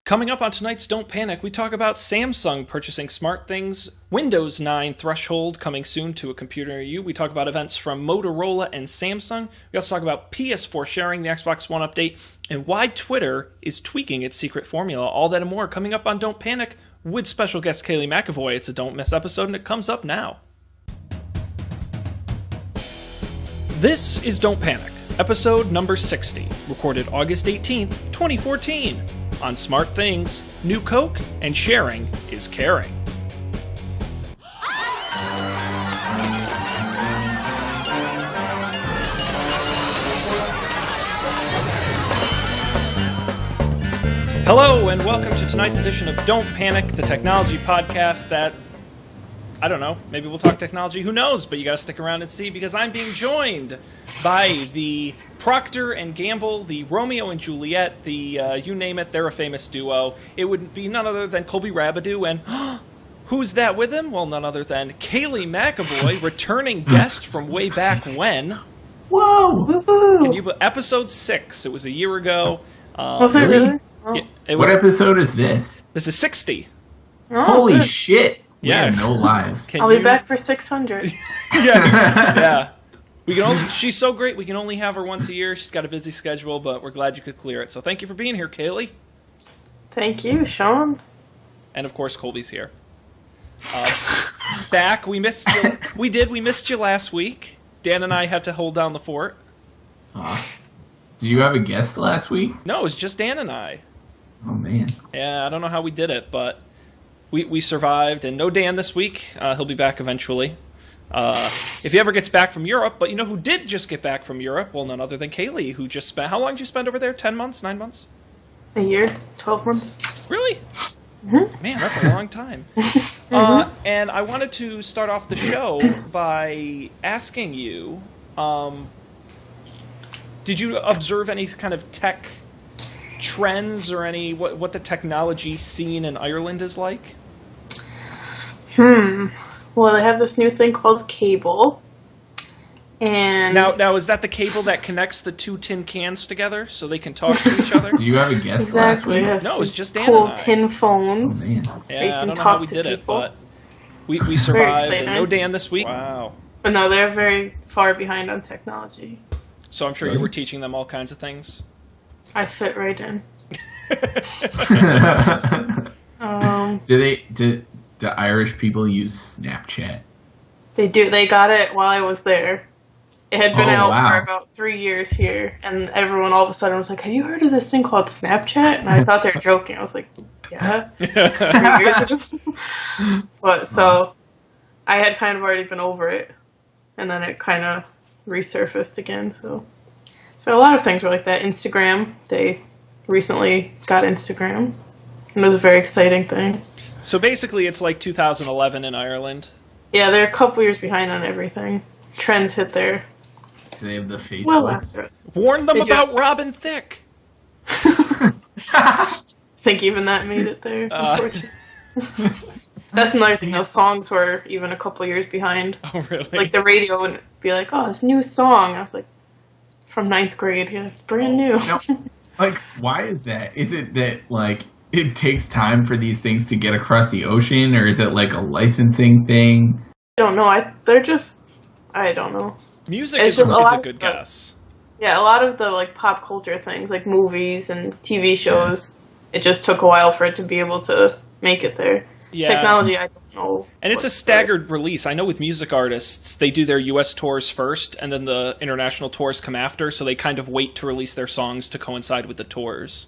Coming up on tonight's Don't Panic, we talk about Samsung purchasing SmartThings, Windows 9 threshold coming soon to a computer near you. We talk about events from Motorola and Samsung. We also talk about PS4 sharing, the Xbox One update, and why Twitter is tweaking its secret formula. All that and more coming up on Don't Panic with special guest Kaylee McAvoy. It's a Don't Miss episode, and it comes up now. This is Don't Panic, episode number 60, recorded August 18th, 2014. On SmartThings, new Coke, and sharing is caring. Hello, and welcome to tonight's edition of Don't Panic, the technology podcast that, I don't know, maybe we'll talk technology, who knows, but you gotta stick around and see, because I'm being joined by the Procter & Gamble, the Romeo and Juliet, the, you name it, they're a famous duo. It would be none other than Colby Rabideau, and who's that with him? Well, none other than Kaylee McAvoy, returning guest from way back when. Whoa! Can you, episode 6, it was a year ago. Was it really? Oh. It was, what episode is this? This is 60. Oh, Holy good. shit! We Yeah. have no lives. I'll be back for 600. Yeah. We can only, she's so great, we can only have her once a year. She's got a busy schedule, but we're glad you could clear it. So thank you for being here, Kaylee. Thank you, Sean. And of course, Colby's here. Back, we missed you. We missed you last week. Dan and I had to hold down the fort. Did you have a guest last week? No, it was just Dan and I. Oh, man. Yeah, I don't know how we did it, but we survived. And no Dan this week. He'll be back eventually. If he ever gets back from Europe. But you know who did just get back from Europe? Well, none other than Kaylee, who just spent... How long did you spend over there? 10 months? 9 months? A year? 12 months? Really? Mm-hmm. Man, that's a long time. And I wanted to start off the show by asking you, did you observe any kind of tech trends or any what the technology scene in Ireland is like? Well, they have this new thing called cable. And Now is that the cable that connects the two tin cans together so they can talk to each other? Do you have a guest last exactly, week? yes, No, it was these just Dan cool and I. tin Oh, phones. man. Yeah, you I can don't know how talk we to did it, people. but we survived. And exciting. no Dan this week. Wow. But no, they're very far behind on technology. So I'm sure you were teaching them all kinds of things. I fit right in. Do Irish people use Snapchat? They do. They got it while I was there. It had been Oh, out wow. for about 3 years here, and everyone all of a sudden was like, "Have you heard of this thing called Snapchat?" And I thought they were joking. I was like, "Yeah." 3 years ago. But so I had kind of already been over it, and then it kind of resurfaced again. So a lot of things were like that. Instagram. They recently got Instagram, and it was a very exciting thing. So basically, it's like 2011 in Ireland. Yeah, they're a couple years behind on everything. Trends hit there. Do they have the Facebook? Well after us. Warn them They about just- Robin Thicke. I think even that made it there, unfortunately. That's another thing, those songs were even a couple years behind. Oh, really? Like, the radio would be like, "Oh, this new song." I was like, from 9th grade, yeah, brand new. No. Like, why is that? Is it that, like, it takes time for these things to get across the ocean, or is it, like, a licensing thing? I don't know, I don't know. Music It's is just a a lot good of- guess. Yeah, a lot of the, like, pop culture things, like movies and TV shows, it just took a while for it to be able to make it there. Yeah. Technology, I don't know. And it's a staggered release. I know with music artists, they do their US tours first, and then the international tours come after, so they kind of wait to release their songs to coincide with the tours.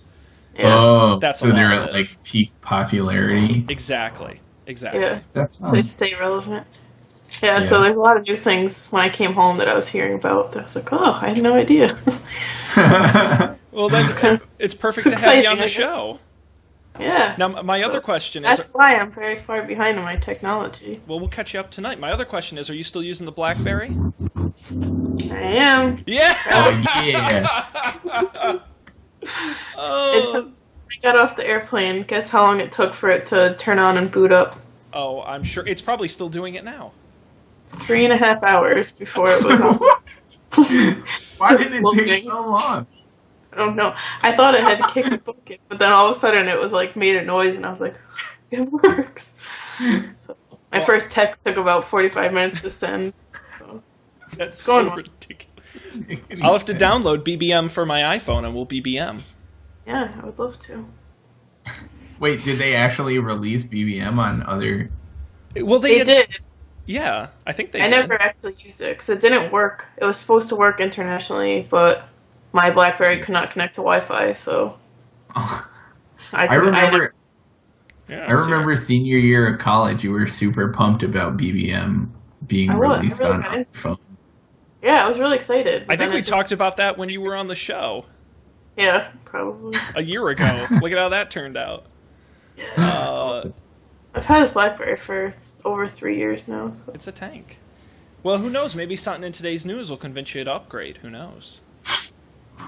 Yeah, Oh, That's so a they're lot of at, it. like, peak popularity? Exactly. yeah. That's So they stay relevant. Yeah, so Yeah. there's a lot of new things when I came home that I was hearing about. That I was like, oh, I had no idea. Well, that's it's perfect It's to have you on exciting, the I guess. show. Yeah. Now, my other question That's is... why I'm very far behind on my technology. Well, we'll catch you up tonight. My other question is, are you still using the BlackBerry? I am. Yeah! Oh, yeah. I got off the airplane. Guess how long it took for it to turn on and boot up? Oh, I'm sure. It's probably still doing it now. 3.5 hours before it was on. What? Why Just did it take looking. so long? I don't know. I thought it had to kick the bucket, but then all of a sudden it was like made a noise, and I was like, it works. So my first text took about 45 minutes to send. So. That's Going so on. ridiculous. I'll have to download BBM for my iPhone, and we'll BBM. Yeah, I would love to. Wait, did they actually release BBM on other? Well, They did. Yeah, I think they I did. never actually used it because it didn't work. It was supposed to work internationally, but my BlackBerry could not connect to Wi-Fi, so Oh, I remember. Yeah, I remember senior year of college, you were super pumped about BBM being I was. I released really on got into iPhone. Yeah, I was really excited. I but think then we it just- talked about that when you were on the show Yeah, probably. a year ago. Look at how that turned out. Yeah. I've had this BlackBerry for over 3 years now, so It's a tank. Well, who knows? Maybe something in today's news will convince you to upgrade. Who knows? I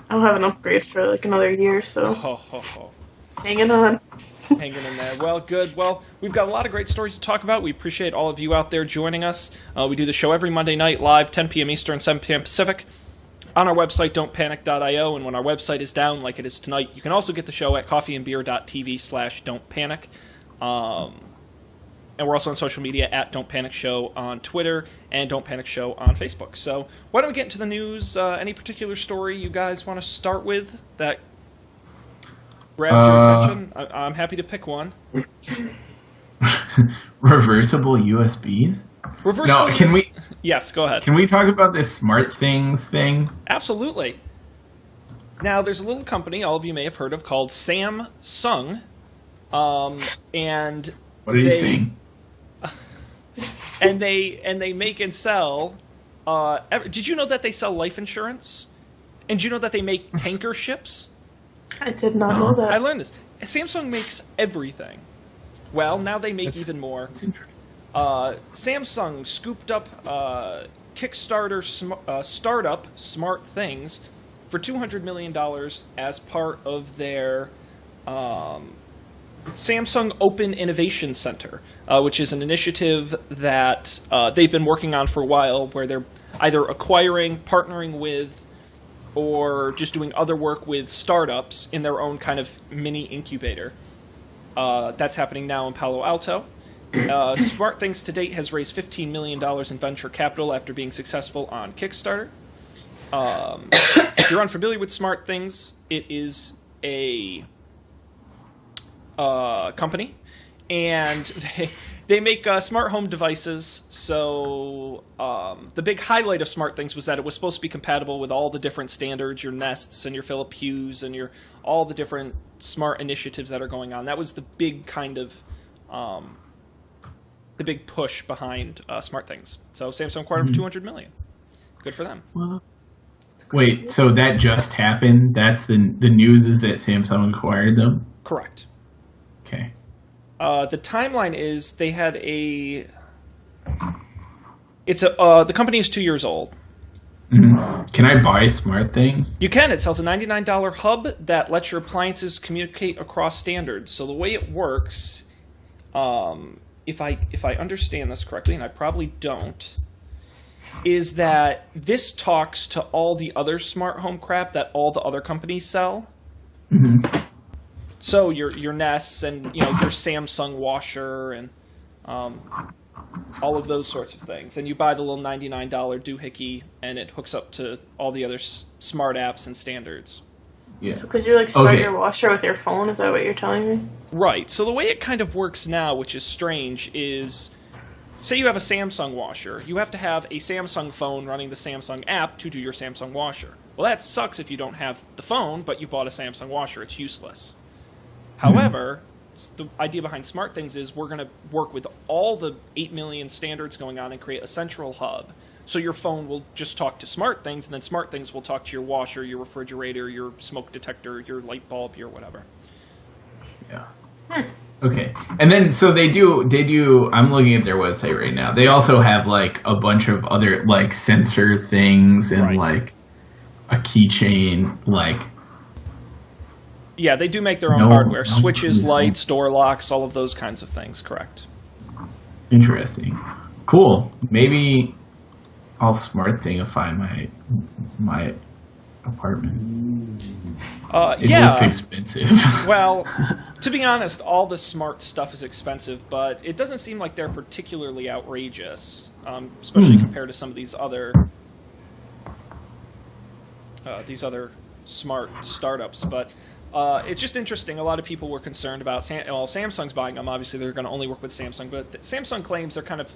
don't have an upgrade for like another year, so Ho, ho, ho. hanging on. Hanging in there. Well, good. Well, we've got a lot of great stories to talk about. We appreciate all of you out there joining us. We do the show every Monday night live, 10 p.m. Eastern, 7 p.m. Pacific, on our website, don'tpanic.io. And when our website is down, like it is tonight, you can also get the show at coffeeandbeer.tv/don'tpanic. And we're also on social media at Don't Panic Show on Twitter and Don't Panic Show on Facebook. So why don't we get into the news? Any particular story you guys want to start with that grabbed your attention? I'm happy to pick one. Reversible USBs? Reversible. No, can we? Yes, go ahead. Can we talk about this smart things thing? Absolutely. Now, there's a little company all of you may have heard of called Samsung, and What are you saying? And they make and sell. Did you know that they sell life insurance? And did you know that they make tanker ships? I did not know I that. learned this. Samsung makes everything. Well, now they make even more. That's interesting. Samsung scooped up Kickstarter startup Smart Things for $200 million as part of their Samsung Open Innovation Center, which is an initiative that they've been working on for a while, where they're either acquiring, partnering with, or just doing other work with startups in their own kind of mini incubator. That's happening now in Palo Alto. Smart Things to date has raised $15 million in venture capital after being successful on Kickstarter. If you're unfamiliar with Smart Things, it is a company, and they make smart home devices. So the big highlight of Smart Things was that it was supposed to be compatible with all the different standards, your Nests and your Philips Hues and all the different smart initiatives that are going on. That was the big kind of the big push behind Smart Things. So Samsung acquired them for $200 million. Good for them. Well, wait, so that just happened? That's the news is that Samsung acquired them? Correct. Okay. The timeline is they had the company is 2 years old. Mm-hmm. Can I buy Smart Things? You can. It sells a $99 hub that lets your appliances communicate across standards. So the way it works, if I understand this correctly, and I probably don't, is that this talks to all the other smart home crap that all the other companies sell. Mm-hmm. So your Nests and your Samsung washer and all of those sorts of things, and you buy the little $99 doohickey, and it hooks up to all the other smart apps and standards. Yeah. So could you like start Okay. your washer with your phone? Is that what you're telling me? Right. So the way it kind of works now, which is strange, is say you have a Samsung washer, you have to have a Samsung phone running the Samsung app to do your Samsung washer. Well, that sucks if you don't have the phone, but you bought a Samsung washer. It's useless. However, the idea behind Smart Things is we're going to work with all the 8 million standards going on and create a central hub. So your phone will just talk to Smart Things, and then Smart Things will talk to your washer, your refrigerator, your smoke detector, your light bulb, your whatever. Yeah. Okay. And then so they do I'm looking at their website right now. They also have like a bunch of other like sensor things and Right. like a keychain, like Yeah, they do make their own No, hardware. no, Switches, please lights, door locks, all of those kinds of things, correct. interesting. Cool. Maybe I'll Smart Thingify my apartment. It yeah. looks expensive. Well, to be honest, all the smart stuff is expensive, but it doesn't seem like they're particularly outrageous, especially compared to some of these other smart startups. But it's just interesting. A lot of people were concerned about Samsung's buying them. Obviously, they're going to only work with Samsung, but Samsung claims they're kind of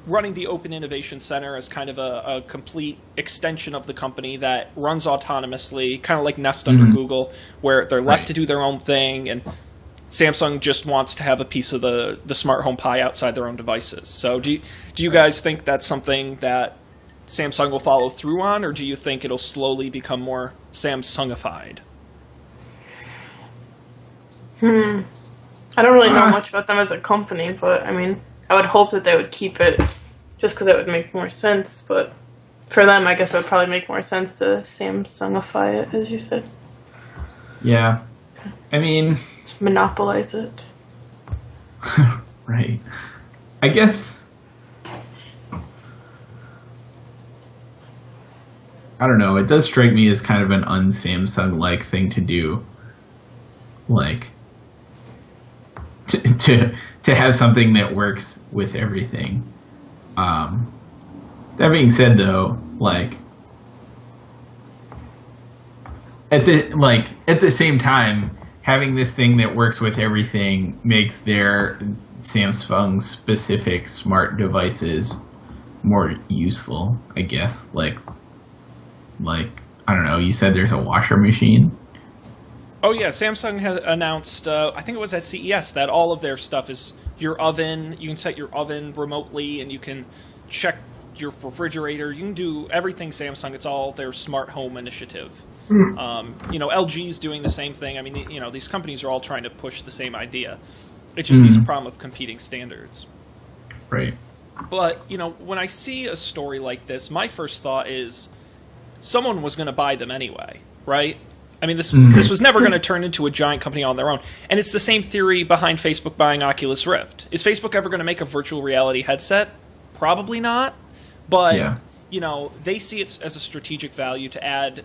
running the Open Innovation Center as kind of a complete extension of the company that runs autonomously, kind of like Nest under Google, where they're left to do their own thing, and Samsung just wants to have a piece of the smart home pie outside their own devices. So do you guys think that's something that Samsung will follow through on, or do you think it'll slowly become more Samsungified? I don't really know much about them as a company, but I mean, I would hope that they would keep it just because it would make more sense. But for them, I guess it would probably make more sense to Samsungify it, as you said. Yeah. I mean... Just monopolize it. Right. I guess... I don't know. It does strike me as kind of an un-Samsung-like thing to do. Like... To have something that works with everything. That being said, though, like at the same time, having this thing that works with everything makes their Samsung specific smart devices more useful, I guess. Like I don't know. You said there's a washer machine. Oh yeah, Samsung has announced, I think it was at CES, that all of their stuff is your oven. You can set your oven remotely, and you can check your refrigerator. You can do everything Samsung. It's all their smart home initiative. LG's doing the same thing. I mean, these companies are all trying to push the same idea. It's just this problem of competing standards. Right. But, when I see a story like this, my first thought is someone was going to buy them anyway, right? I mean, this was never going to turn into a giant company on their own. And it's the same theory behind Facebook buying Oculus Rift. Is Facebook ever going to make a virtual reality headset? Probably not. But, they see it as a strategic value to add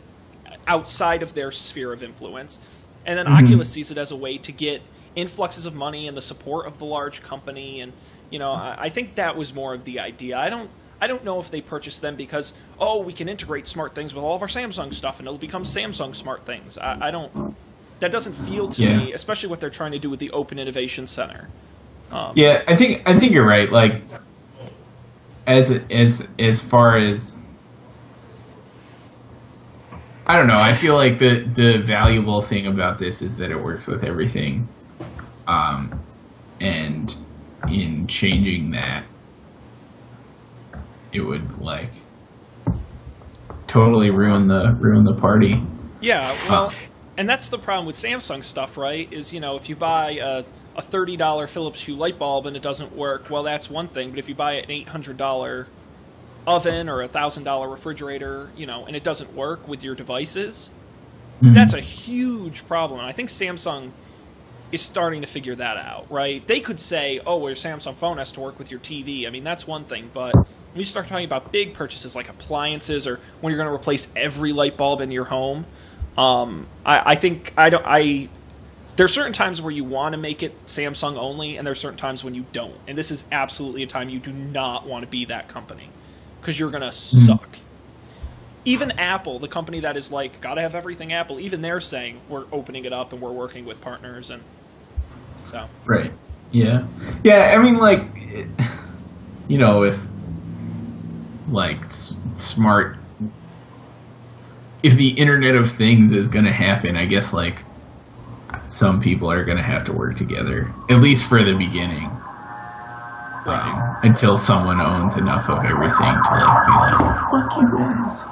outside of their sphere of influence. And then Oculus sees it as a way to get influxes of money and the support of the large company. And, I think that was more of the idea. I don't know if they purchased them because, we can integrate smart things with all of our Samsung stuff and it'll become Samsung smart things. I don't... That doesn't feel to me, especially what they're trying to do with the Open Innovation Center. I think you're right. Like, as far as... I don't know. I feel like the valuable thing about this is that it works with everything. And in changing that, it would totally ruin the party. Yeah, well, and that's the problem with Samsung stuff, right? Is if you buy a $30 Philips Hue light bulb and it doesn't work, well, that's one thing. But if you buy an $800 oven or a $1,000 refrigerator, and it doesn't work with your devices, that's a huge problem. And I think Samsung is starting to figure that out, right? They could say, your Samsung phone has to work with your TV. I mean, that's one thing, but when you start talking about big purchases like appliances or when you're going to replace every light bulb in your home, I think there are certain times where you want to make it Samsung only, and there are certain times when you don't. And this is absolutely a time you do not want to be that company because you're going to suck. Even Apple, the company that is gotta have everything Apple, even they're saying we're opening it up and we're working with partners, and so. Right. Yeah. Yeah. I mean, if smart, if the Internet of Things is gonna happen, I guess some people are gonna have to work together, at least for the beginning. Until someone owns enough of everything to be fuck you guys.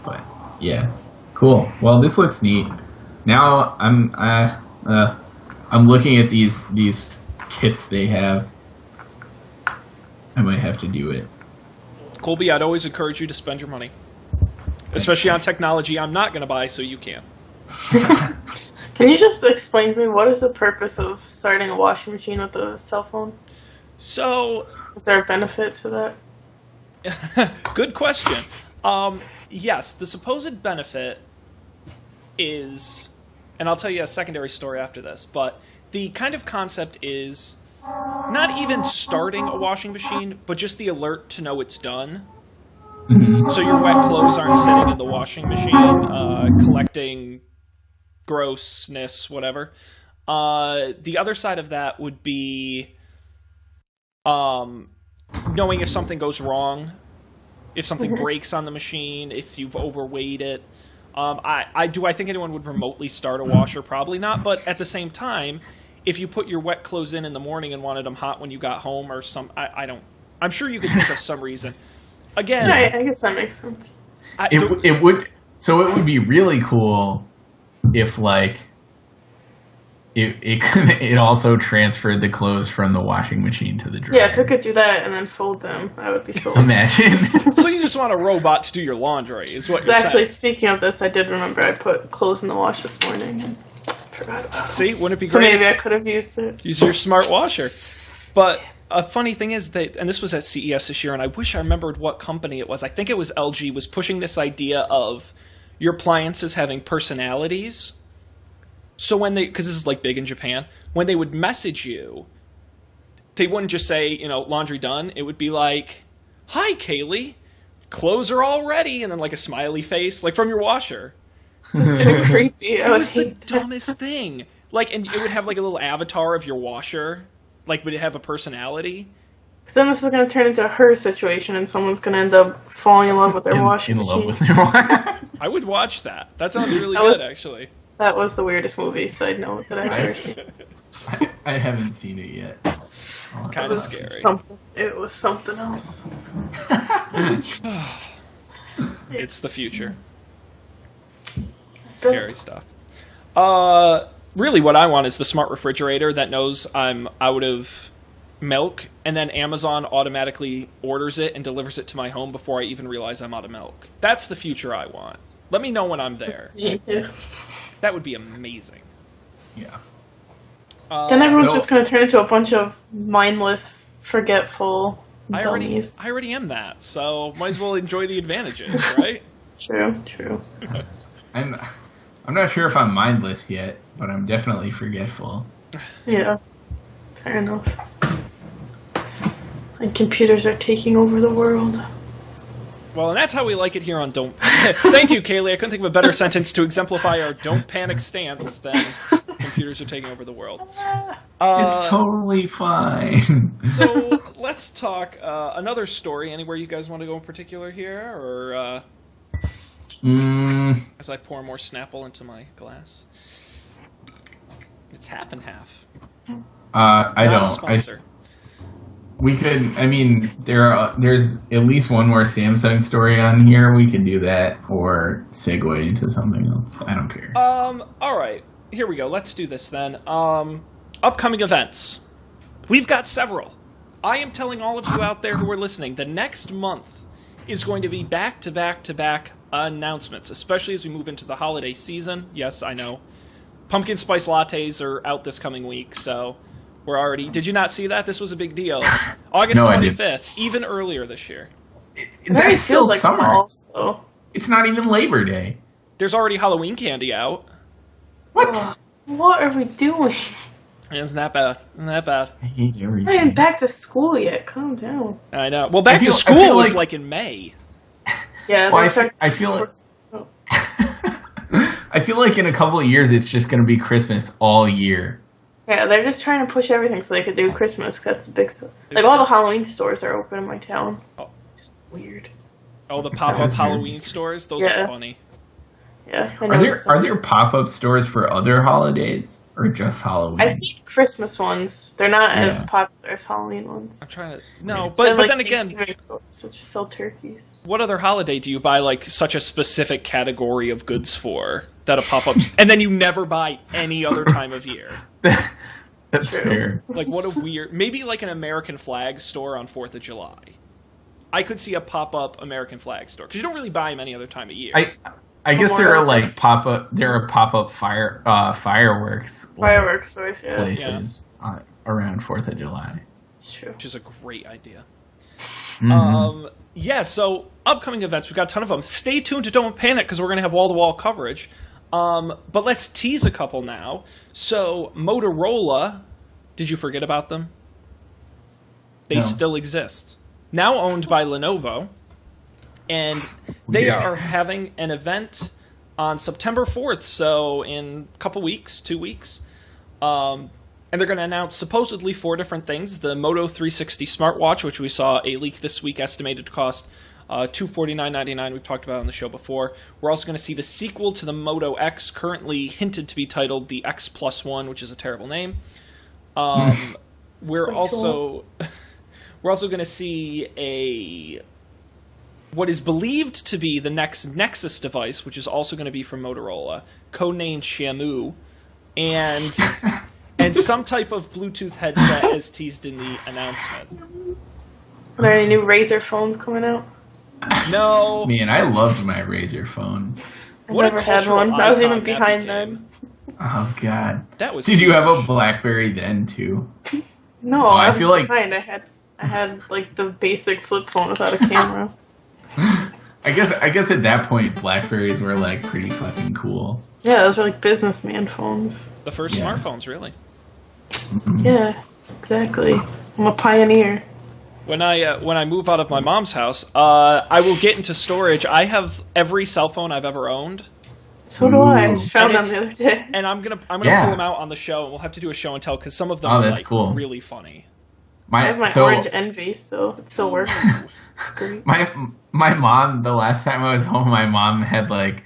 But yeah, cool. Well, this looks neat. Now I'm looking at these kits they have. I might have to do it. Colby, I'd always encourage you to spend your money, especially on technology I'm not going to buy, so you can. Can you just explain to me what is the purpose of starting a washing machine with a cell phone? So, is there a benefit to that? Good question. Yes, the supposed benefit is, and I'll tell you a secondary story after this, but the kind of concept is not even starting a washing machine, but just the alert to know it's done. So your wet clothes aren't sitting in the washing machine, collecting grossness, whatever. The other side of that would be knowing if something goes wrong, if something breaks on the machine, if you've overweight it. I think anyone would remotely start a washer? Probably not. But at the same time, if you put your wet clothes in the morning and wanted them hot when you got home, or I'm sure you could think of some reason. Again, I guess that makes sense. It would be really cool if it also transferred the clothes from the washing machine to the dryer. Yeah, if it could do that and then fold them, I would be sold. Imagine. So you just want a robot to do your laundry, is what you're Actually, saying. speaking of this, I did remember I put clothes in the wash this morning and forgot about it. See, wouldn't it be So great? maybe I could have used it. Use your smart washer. But a funny thing is that, and this was at CES this year, and I wish I remembered what company it was. I think it was LG, was pushing this idea of your appliances having personalities. So when because this is like big in Japan, when they would message you, they wouldn't just say, laundry done. It would be like, "Hi, Kaylee, clothes are all ready," and then like a smiley face, like from your washer. That's so creepy. I It would was the hate that. dumbest thing. Like, and it would have like a little avatar of your washer. Like, would it have a personality? Because then this is going to turn into a her situation, and someone's going to end up falling in love with their washing in love machine. with their I would watch that. That sounds really That good, was- actually. That was the weirdest movie, side note, that I've ever seen. I haven't seen it yet. Kind It of was scary. It was something else. It's the future. Scary stuff. Really, what I want is the smart refrigerator that knows I'm out of milk, and then Amazon automatically orders it and delivers it to my home before I even realize I'm out of milk. That's the future I want. Let me know when I'm there. Yeah. That would be amazing. Yeah. Then everyone's No. just going to turn into a bunch of mindless, forgetful I dummies. already am that, so might as well enjoy the advantages, right? True. I'm not sure if I'm mindless yet, but I'm definitely forgetful. Yeah. Fair enough. And computers are taking over the world. Well, and that's how we like it here on Don't Panic. Thank you, Kaylee. I couldn't think of a better sentence to exemplify our Don't Panic stance than computers are taking over the world. It's totally fine. So let's talk another story. Anywhere you guys want to go in particular here? Or as I pour more Snapple into my glass? It's half and half. I Not a don't. sponsor. We could. I mean, there's at least one more Samsung story on here. We could do that, or segue into something else. I don't care. All right. Here we go. Let's do this then. Upcoming events. We've got several. I am telling all of you out there who are listening, the next month is going to be back-to-back-to-back announcements, especially as we move into the holiday season. Yes, I know. Pumpkin spice lattes are out this coming week, so we're already... Did you not see that? This was a big deal. August No, I didn't. 25th, even earlier this year. It already That's still feels like summer. fall, so. It's not even Labor Day. There's already Halloween candy out. What? Ugh, what are we doing? Isn't that bad? Isn't that bad? I hate I everything. ain't back to school yet. Calm down. I know. Well, back I feel- to I school feel is like- like in May. Yeah, Well, they I start. feel it. I feel like in a couple of years, it's just going to be Christmas all year. Yeah, they're just trying to push everything so they could do Christmas. 'Cause that's the big stuff. Like all the Halloween stores are open in my town. Oh. It's weird. Oh, the pop-up That is very Halloween scary. stores? Those Yeah. are funny. Yeah, I Are noticed there pop-up stores for other holidays or just Halloween? I've seen Christmas ones. They're not as Yeah. popular as Halloween ones. I'm trying to... No, Right. but Then, like, then again, Thanksgiving stores, such as sell turkeys. what other holiday do you buy, like, such a specific category of goods for that a pop-up... and then you never buy any other time of year? That's True. fair. Like, what a weird... Maybe, like, an American flag store on 4th of July. I could see a pop-up American flag store, because you don't really buy them any other time of year. I guess there are like pop-up fireworks Fireworks stores, yeah. places around 4th of July. It's true. Which is a great idea. Mhm. Yeah, so upcoming events, we've got a ton of them. Stay tuned to Don't Panic because we're going to have wall-to-wall coverage. But let's tease a couple now. So Motorola, did you forget about them? They still exist. Now owned by Lenovo. And they are having an event on September 4th, so in a couple weeks, 2 weeks. And they're going to announce supposedly 4 different things. The Moto 360 smartwatch, which we saw a leak this week, estimated to cost $249.99. We've talked about it on the show before. We're also going to see the sequel to the Moto X, currently hinted to be titled the X Plus One, which is a terrible name. We're also going to see what is believed to be the next Nexus device, which is also going to be from Motorola, codenamed Shamu, and some type of Bluetooth headset as teased in the announcement. Are there any new Razer phones coming out? No. Man, I loved my Razer phone. I never had one. I was even behind them. Oh God. That was. Did you have a BlackBerry then too? No, I feel like behind. I had like the basic flip phone without a camera. I guess at that point BlackBerries were like pretty fucking cool. Yeah, those were like businessman phones. The first smartphones, really. Yeah, exactly. I'm a pioneer. When I move out of my mom's house, I will get into storage. I have every cell phone I've ever owned. So do I. I just found them the other day. And I'm gonna pull them out on the show, and we'll have to do a show and tell because some of them are like really funny. I have my Orange Envy still. It still works. It's great. My mom, the last time I was home, my mom had like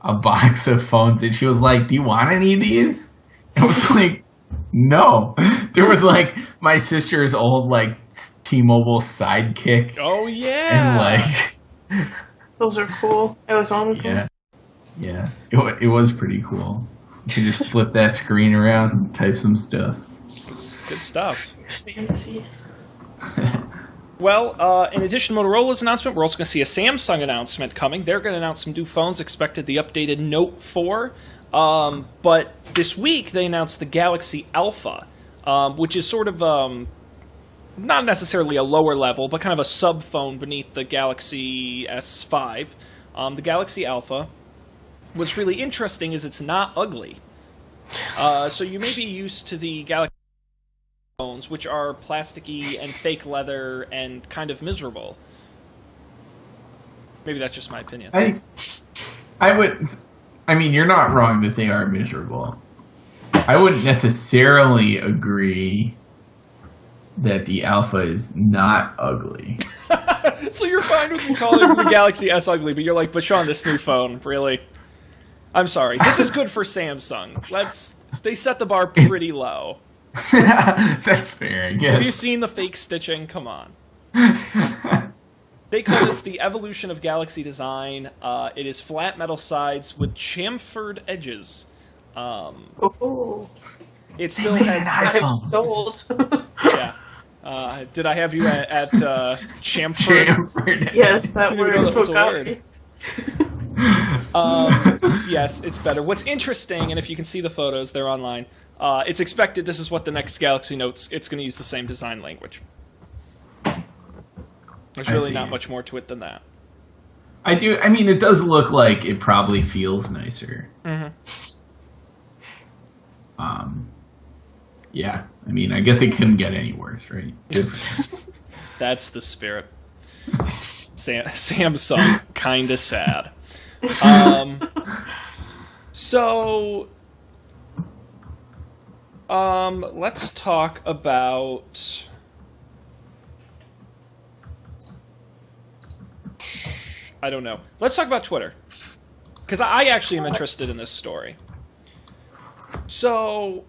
a box of phones, and she was like, "Do you want any of these?" I was like, "No." There was like my sister's old like T-Mobile Sidekick. Oh yeah. And like those are cool. It was on with them. Yeah. It was pretty cool. You could just flip that screen around and type some stuff. Good stuff. Fancy. Well, in addition to Motorola's announcement, we're also going to see a Samsung announcement coming. They're going to announce some new phones, expected the updated Note 4. But this week, they announced the Galaxy Alpha, which is sort of not necessarily a lower level, but kind of a sub-phone beneath the Galaxy S5. The Galaxy Alpha, what's really interesting is it's not ugly. So you may be used to the Galaxy phones, which are plasticky and fake leather and kind of miserable. Maybe that's just my opinion. I mean, you're not wrong that they are miserable. I wouldn't necessarily agree that the Alpha is not ugly. So you're fine with me calling the Galaxy S ugly, but you're like, but Sean, this new phone, really? I'm sorry. This is good for Samsung. They set the bar pretty low. That's fair, I guess. Have you seen the fake stitching? Come on. They call this the evolution of Galaxy design. It is flat metal sides with chamfered edges. It still has... I'm sold. Yeah. Did I have you at chamfered? Chamfered. Yes, that word is what got me. Yes, it's better. What's interesting, and if you can see the photos, they're online, it's expected this is what the next Galaxy Notes, it's going to use the same design language. There's really not much more to it than that. I mean, it does look like it probably feels nicer. Mm-hmm. Yeah, I mean, I guess it couldn't get any worse, right? That's the spirit. Samsung, kinda sad. Let's talk about... I don't know. Let's talk about Twitter. Because I actually am interested in this story. So,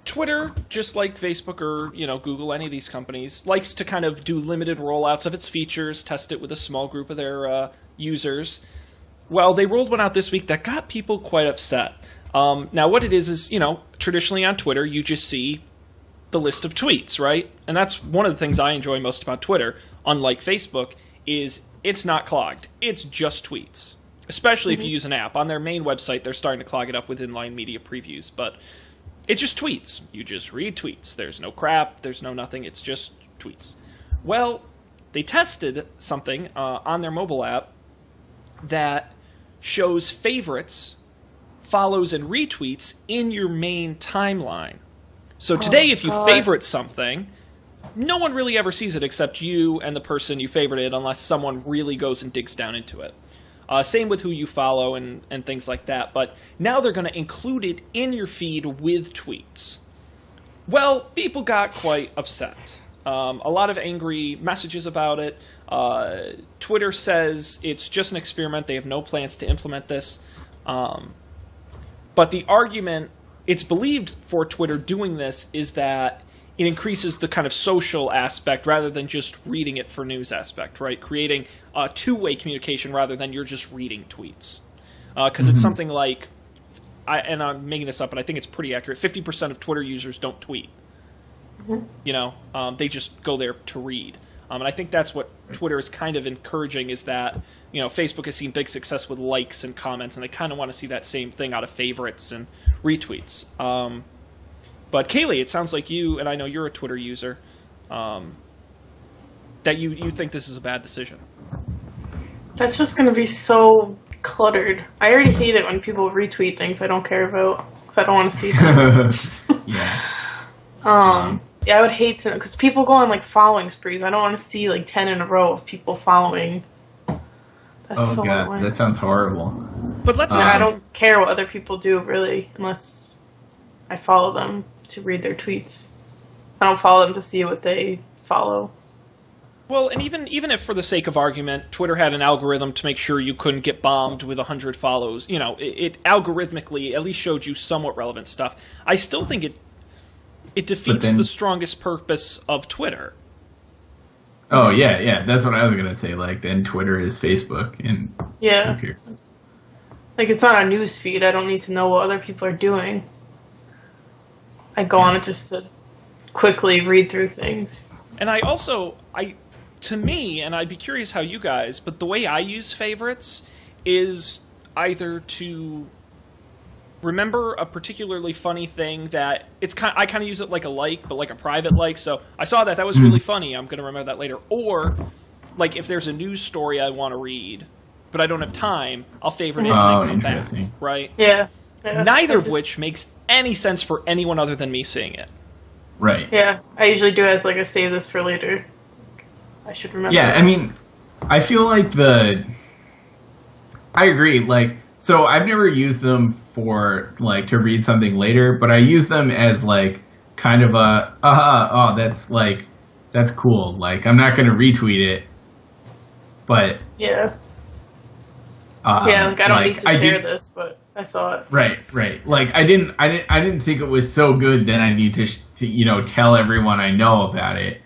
Twitter, just like Facebook or, Google, any of these companies, likes to kind of do limited rollouts of its features, test it with a small group of their users. Well, they rolled one out this week that got people quite upset. Now, what it is, traditionally on Twitter, you just see the list of tweets, right? And that's one of the things I enjoy most about Twitter, unlike Facebook, is it's not clogged. It's just tweets. Especially if you use an app. On their main website, they're starting to clog it up with inline media previews, but it's just tweets. You just read tweets. There's no crap. There's no nothing. It's just tweets. Well, they tested something on their mobile app that shows favorites, follows, and retweets in your main timeline. So today, if you favorite something, no one really ever sees it except you and the person you favorited, unless someone really goes and digs down into it. Same with who you follow and things like that. But now they're going to include it in your feed with tweets. Well, people got quite upset. A lot of angry messages about it. Twitter says it's just an experiment. They have no plans to implement this. But the argument, it's believed for Twitter doing this, is that it increases the kind of social aspect rather than just reading it for news aspect, right? Creating a two-way communication rather than you're just reading tweets. Because it's something like, and I'm making this up, but I think it's pretty accurate, 50% of Twitter users don't tweet. You know, they just go there to read. And I think that's what Twitter is kind of encouraging, is that, you know, Facebook has seen big success with likes and comments, and they kind of want to see that same thing out of favorites and retweets. But Kaylee, it sounds like you, and I know you're a Twitter user, that you think this is a bad decision. That's just going to be so cluttered. I already hate it when people retweet things I don't care about, because I don't want to see them. Yeah. Yeah, I would hate to, because people go on, like, following sprees. I don't want to see, like, 10 in a row of people following. That's so God, annoying. that sounds horrible. But let's I don't care what other people do, really, unless I follow them to read their tweets. I don't follow them to see what they follow. Well, and even if for the sake of argument, Twitter had an algorithm to make sure you couldn't get bombed with 100 follows, you know, it algorithmically at least showed you somewhat relevant stuff. I still think it defeats the strongest purpose of Twitter. Oh, yeah, that's what I was going to say. Like, then Twitter is Facebook, and Yeah. who cares? Like, it's not a news feed. I don't need to know what other people are doing. I go on it just to quickly read through things. And to me, and I'd be curious how you guys, but the way I use favorites is either to remember a particularly funny thing that I kind of use it like a like, but like a private like. So I saw that was really funny. I'm going to remember that later. Or like if there's a news story I want to read, but I don't have time, I'll favorite it and then come back. Right? Yeah. Neither of which makes any sense for anyone other than me seeing it. Right. Yeah, I usually do it as like a save this for later. I should remember. Yeah, that. I mean, I feel like I agree. Like, so I've never used them for like to read something later, but I use them as like kind of that's cool. Like, I'm not going to retweet it, but yeah, like I don't need to share this, but I saw it. Right. Like I didn't think it was so good that I need to tell everyone I know about it.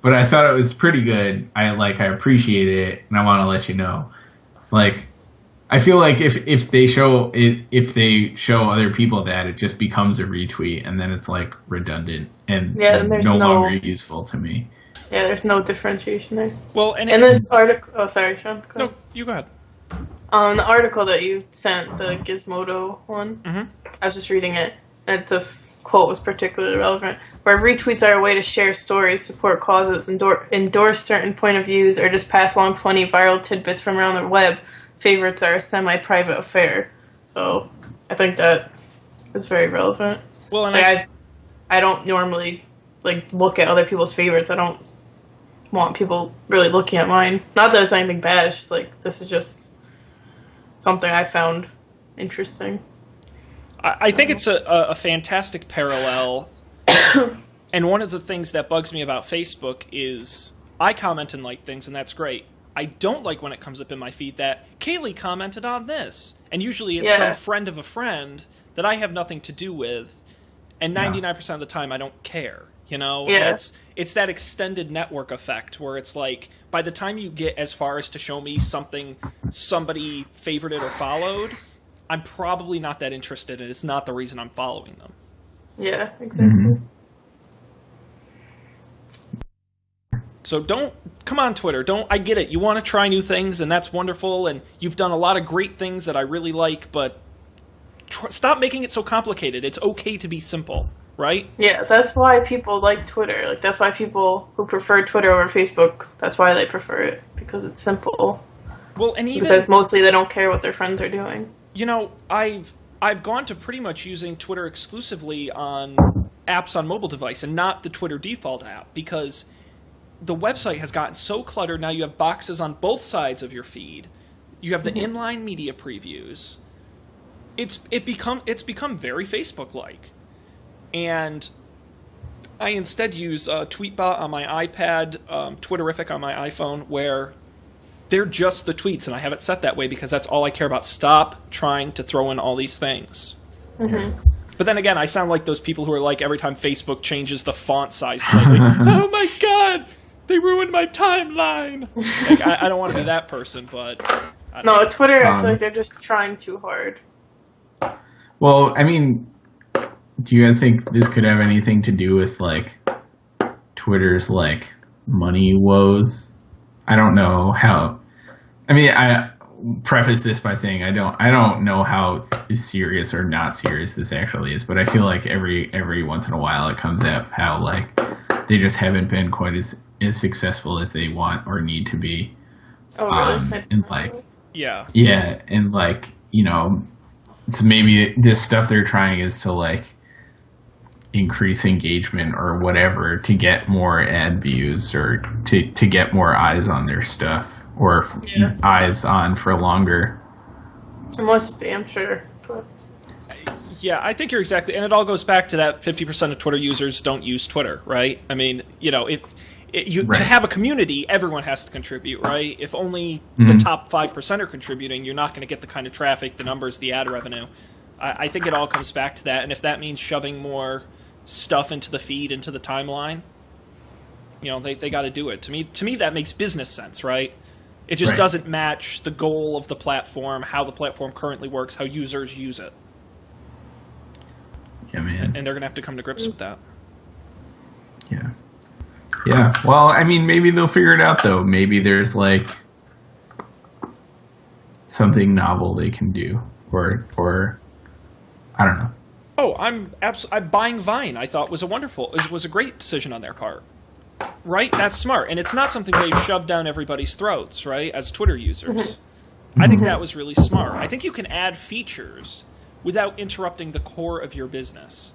But I thought it was pretty good. I appreciated it, and I want to let you know. Like, I feel like if they show other people that, it just becomes a retweet, and then it's like redundant and no longer useful to me. Yeah, there's no differentiation there. Well, and in this article, oh sorry, Sean. Go ahead. No, you go ahead. The article that you sent, the Gizmodo one, I was just reading it, and this quote was particularly relevant. Where retweets are a way to share stories, support causes, endorse certain point of views, or just pass along funny viral tidbits from around the web, favorites are a semi-private affair. So I think that is very relevant. Well, and I don't normally look at other people's favorites. I don't want people really looking at mine. Not that it's anything bad. It's just this is just something I found interesting. I think it's a fantastic parallel. And one of the things that bugs me about Facebook is I comment and like things, and that's great. I don't like when it comes up in my feed that Kaylee commented on this. And usually it's some friend of a friend that I have nothing to do with. And 99% of the time I don't care. You know? Yeah. It's that extended network effect where it's like by the time you get as far as to show me something somebody favorited or followed, I'm probably not that interested, and it's not the reason I'm following them. Yeah, exactly. So come on, Twitter. I get it. You want to try new things, and that's wonderful, and you've done a lot of great things that I really like, but stop making it so complicated. It's okay to be simple, right? Yeah, that's why people like Twitter. Like, that's why people who prefer Twitter over Facebook, that's why they prefer it, because it's simple. Well, and even because mostly they don't care what their friends are doing. You know, I've gone to pretty much using Twitter exclusively on apps on mobile device and not the Twitter default app, because the website has gotten so cluttered. Now you have boxes on both sides of your feed. You have the inline media previews. It's become very Facebook-like. And I instead use Tweetbot on my iPad, Twitterrific on my iPhone, where they're just the tweets, and I have it set that way because that's all I care about. Stop trying to throw in all these things. But then again, I sound like those people who are like, every time Facebook changes the font size slightly, oh my god, they ruined my timeline. Like, I don't want to be that person, but... No, Twitter, I feel like they're just trying too hard. Well, I mean, do you guys think this could have anything to do with, like, Twitter's, like, money woes? I don't know how... I mean, I preface this by saying I don't know how serious or not serious this actually is, but I feel like every once in a while it comes up how, like, they just haven't been quite as successful as they want or need to be. Oh, really? And, like... Yeah, and, like, you know, so maybe this stuff they're trying is to, like, increase engagement or whatever to get more ad views or to get more eyes on their stuff or eyes on for longer. It must be, I'm sure. But... Yeah, I think you're exactly... And it all goes back to that 50% of Twitter users don't use Twitter, right? I mean, you know, to have a community, everyone has to contribute, right? If only the top 5% are contributing, you're not going to get the kind of traffic, the numbers, the ad revenue. I think it all comes back to that, and if that means shoving more stuff into the feed, into the timeline, you know, they got to do it. To me, that makes business sense, right? It just doesn't match the goal of the platform, how the platform currently works, how users use it. Yeah, man. And they're going to have to come to grips with that. Yeah. Yeah, well, I mean, maybe they'll figure it out, though. Maybe there's, like, something novel they can do, or I don't know. Oh, I'm buying Vine. I thought was a great decision on their part. Right? That's smart, and it's not something they've shoved down everybody's throats, right? As Twitter users, I think that was really smart. I think you can add features without interrupting the core of your business.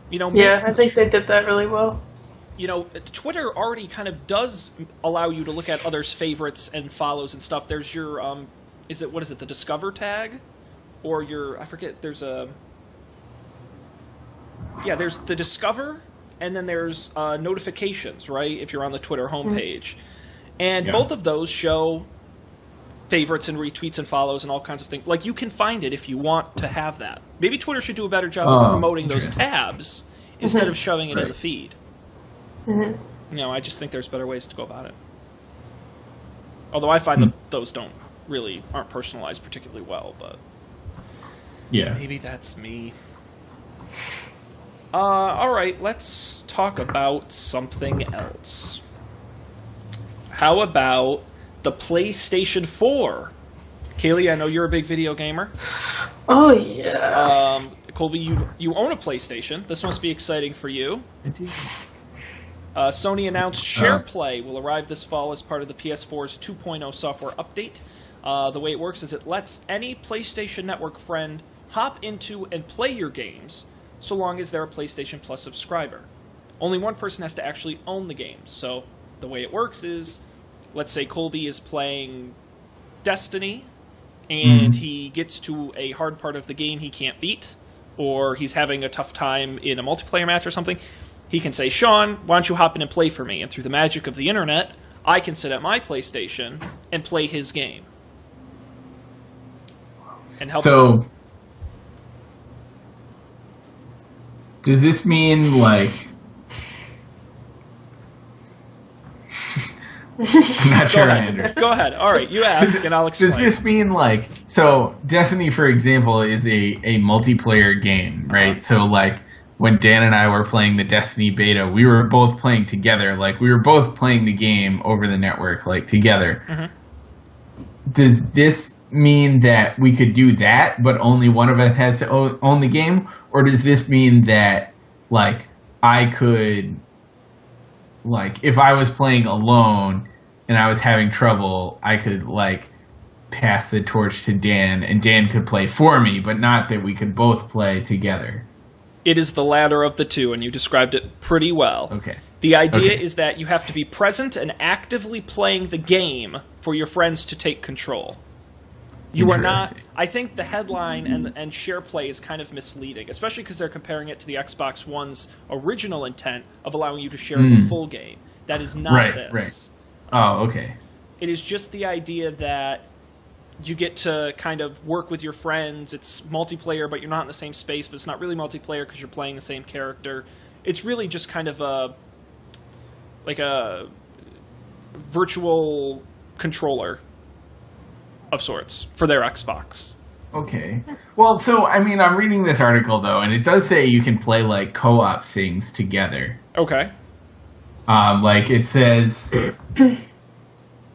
You know? Yeah, I think they did that really well. You know, Twitter already kind of does allow you to look at others' favorites and follows and stuff. There's your, the Discover tag? Or your, I forget, there's the Discover, and then there's notifications, right, if you're on the Twitter homepage. And both of those show favorites and retweets and follows and all kinds of things. Like, you can find it if you want to have that. Maybe Twitter should do a better job of promoting those tabs instead of shoving it in the feed. You know, I just think there's better ways to go about it. Although I find that those aren't personalized particularly well, but maybe that's me. All right, let's talk about something else. How about the PlayStation 4? Kaylee, I know you're a big video gamer. Oh yeah. Colby, you own a PlayStation. This must be exciting for you. I do. Sony announced SharePlay will arrive this fall as part of the PS4's 2.0 software update. The way it works is it lets any PlayStation Network friend hop into and play your games, so long as they're a PlayStation Plus subscriber. Only one person has to actually own the games. So the way it works is, let's say Colby is playing Destiny, and he gets to a hard part of the game he can't beat, or he's having a tough time in a multiplayer match or something. He can say, Sean, why don't you hop in and play for me? And through the magic of the internet, I can sit at my PlayStation and play his game. And help him. Does this mean, like... I'm not sure I understand. Go ahead. All right, you ask, and I'll explain. Does this mean, like... So, Destiny, for example, is a multiplayer game, right? So, like... When Dan and I were playing the Destiny beta, we were both playing together. Like, we were both playing the game over the network, like, together. Does this mean that we could do that, but only one of us has to own the game? Or does this mean that, like, I could, like, if I was playing alone and I was having trouble, I could, like, pass the torch to Dan, and Dan could play for me, but not that we could both play together? It is the latter of the two, and you described it pretty well. Okay. The idea Okay. is that you have to be present and actively playing the game for your friends to take control. You are not. Interesting. I think the headline and share play is kind of misleading, especially because they're comparing it to the Xbox One's original intent of allowing you to share the full game. That is not Right, this. right. Oh, okay. It is just the idea that you get to kind of work with your friends. It's multiplayer, but you're not in the same space, but it's not really multiplayer because you're playing the same character. It's really just kind of a virtual controller of sorts for their Xbox. Okay. Well, so, I mean, I'm reading this article, though, and it does say you can play, like, co-op things together. Okay. Like, it says...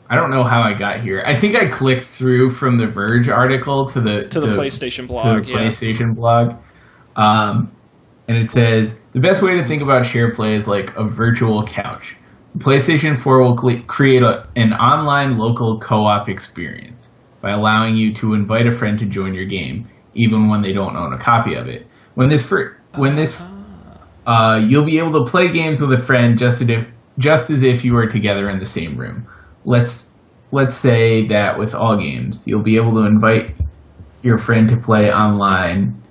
I don't know how I got here. I think I clicked through from the Verge article to the PlayStation blog. To the PlayStation blog. And it says, the best way to think about share play is like a virtual couch. PlayStation 4 will create an online local co-op experience by allowing you to invite a friend to join your game, even when they don't own a copy of it. You'll be able to play games with a friend just as if you were together in the same room. Let's say that with all games, you'll be able to invite your friend to play online.